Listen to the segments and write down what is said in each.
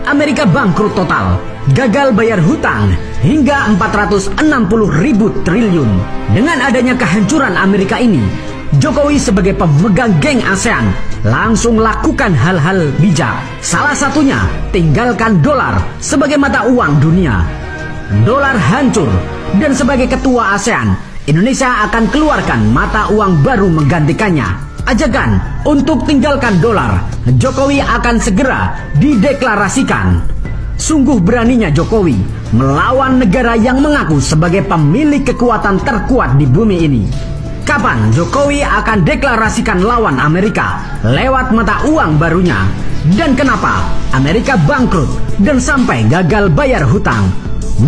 Amerika bangkrut total, gagal bayar hutang hingga 460 ribu triliun. Dengan adanya kehancuran Amerika ini, Jokowi sebagai pemegang geng ASEAN langsung lakukan hal-hal bijak. Salah satunya tinggalkan dolar sebagai mata uang dunia. Dolar hancur dan sebagai ketua ASEAN, Indonesia akan keluarkan mata uang baru menggantikannya. Ajakan untuk tinggalkan dolar, Jokowi akan segera dideklarasikan. Sungguh beraninya Jokowi melawan negara yang mengaku sebagai pemilik kekuatan terkuat di bumi ini. Kapan Jokowi akan deklarasikan lawan Amerika lewat mata uang barunya? Dan kenapa Amerika bangkrut dan sampai gagal bayar hutang?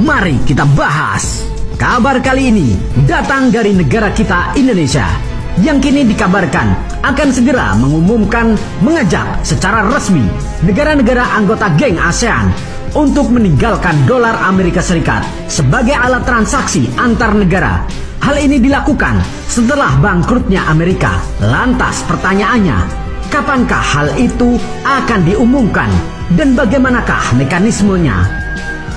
Mari kita bahas. Kabar kali ini datang dari negara kita Indonesia, yang kini dikabarkan akan segera mengajak secara resmi negara-negara anggota geng ASEAN untuk meninggalkan dolar Amerika Serikat sebagai alat transaksi antar negara. Hal ini dilakukan setelah bangkrutnya Amerika. Lantas pertanyaannya, kapankah hal itu akan diumumkan dan bagaimanakah mekanismenya?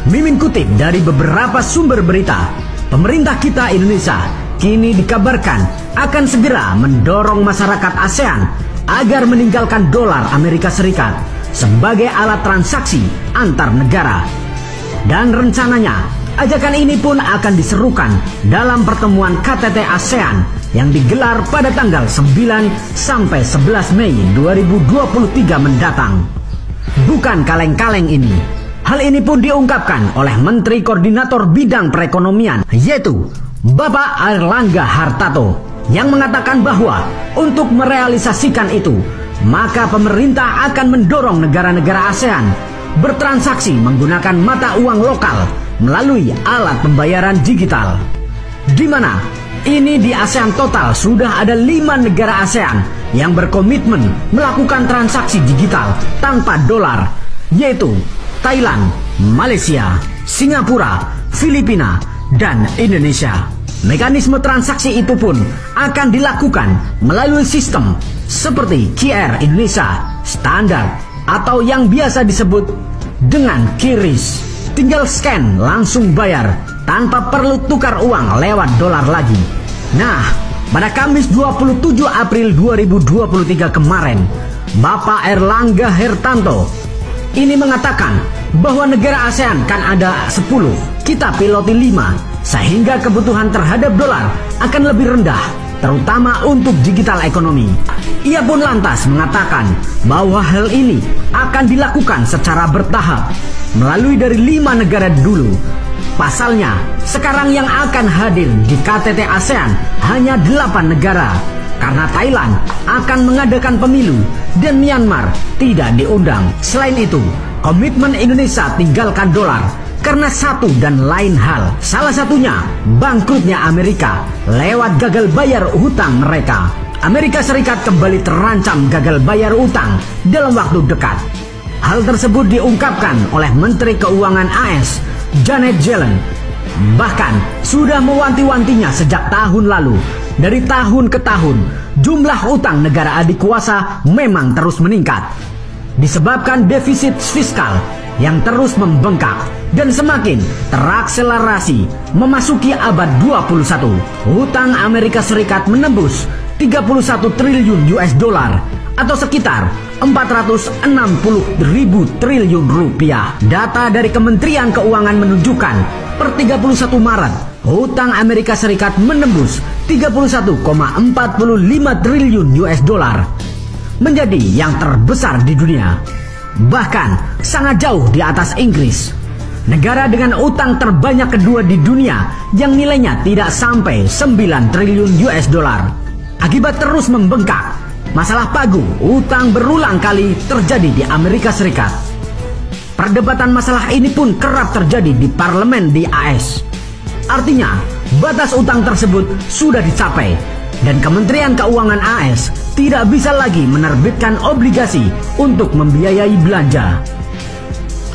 Mimin kutip dari beberapa sumber berita, pemerintah kita Indonesia kini dikabarkan akan segera mendorong masyarakat ASEAN agar meninggalkan dolar Amerika Serikat sebagai alat transaksi antar negara. Dan rencananya, ajakan ini pun akan diserukan dalam pertemuan KTT ASEAN yang digelar pada tanggal 9 sampai 11 Mei 2023 mendatang. Bukan kaleng-kaleng ini. Hal ini pun diungkapkan oleh Menteri Koordinator Bidang Perekonomian, yaitu Bapak Airlangga Hartarto, yang mengatakan bahwa untuk merealisasikan itu, maka pemerintah akan mendorong negara-negara ASEAN bertransaksi menggunakan mata uang lokal melalui alat pembayaran digital. Di mana ini di ASEAN total sudah ada 5 negara ASEAN yang berkomitmen melakukan transaksi digital tanpa dolar, yaitu Thailand, Malaysia, Singapura, Filipina, dan Indonesia. Mekanisme transaksi itu pun akan dilakukan melalui sistem seperti QR Indonesia standar atau yang biasa disebut dengan QRIS. Tinggal scan langsung bayar tanpa perlu tukar uang lewat dolar lagi. Nah, pada Kamis 27 April 2023 kemarin, Bapak Airlangga Hartarto ini mengatakan bahwa negara ASEAN kan ada 10, kita piloti 5, sehingga kebutuhan terhadap dolar akan lebih rendah, terutama untuk digital ekonomi. Ia pun lantas mengatakan bahwa hal ini akan dilakukan secara bertahap melalui dari 5 negara dulu. Pasalnya, sekarang yang akan hadir di KTT ASEAN hanya 8 negara, karena Thailand akan mengadakan pemilu dan Myanmar tidak diundang. Selain itu, komitmen Indonesia tinggalkan dolar karena satu dan lain hal. Salah satunya bangkrutnya Amerika lewat gagal bayar hutang mereka. Amerika Serikat kembali terancam gagal bayar utang dalam waktu dekat. Hal tersebut diungkapkan oleh Menteri Keuangan AS, Janet Yellen. Bahkan sudah mewanti-wantinya sejak tahun lalu. Dari tahun ke tahun, jumlah utang negara adik kuasa memang terus meningkat. Disebabkan defisit fiskal yang terus membengkak dan semakin terakselerasi memasuki abad 21. Hutang Amerika Serikat menembus 31 triliun US dollar atau sekitar 460 ribu triliun rupiah. Data dari Kementerian Keuangan menunjukkan per 31 Maret, hutang Amerika Serikat menembus 31,45 triliun US dollar, menjadi yang terbesar di dunia. Bahkan sangat jauh di atas Inggris, negara dengan utang terbanyak kedua di dunia yang nilainya tidak sampai 9 triliun US dollar. Akibat terus membengkak, masalah pagu utang berulang kali terjadi di Amerika Serikat. Perdebatan masalah ini pun kerap terjadi di parlemen di AS. Artinya, batas utang tersebut sudah dicapai dan Kementerian Keuangan AS tidak bisa lagi menerbitkan obligasi untuk membiayai belanja.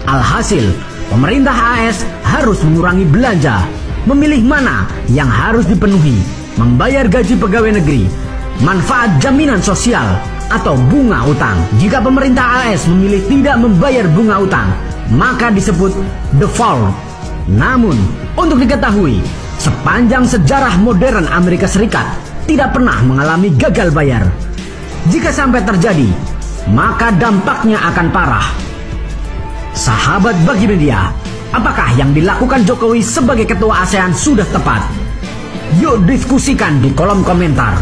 Alhasil, pemerintah AS harus mengurangi belanja, memilih mana yang harus dipenuhi, membayar gaji pegawai negeri, manfaat jaminan sosial, atau bunga utang. Jika pemerintah AS memilih tidak membayar bunga utang, maka disebut default. Namun, untuk diketahui, sepanjang sejarah modern Amerika Serikat tidak pernah mengalami gagal bayar. Jika sampai terjadi, maka dampaknya akan parah. Sahabat Bagi Media, apakah yang dilakukan Jokowi sebagai ketua ASEAN sudah tepat? Yuk diskusikan di kolom komentar.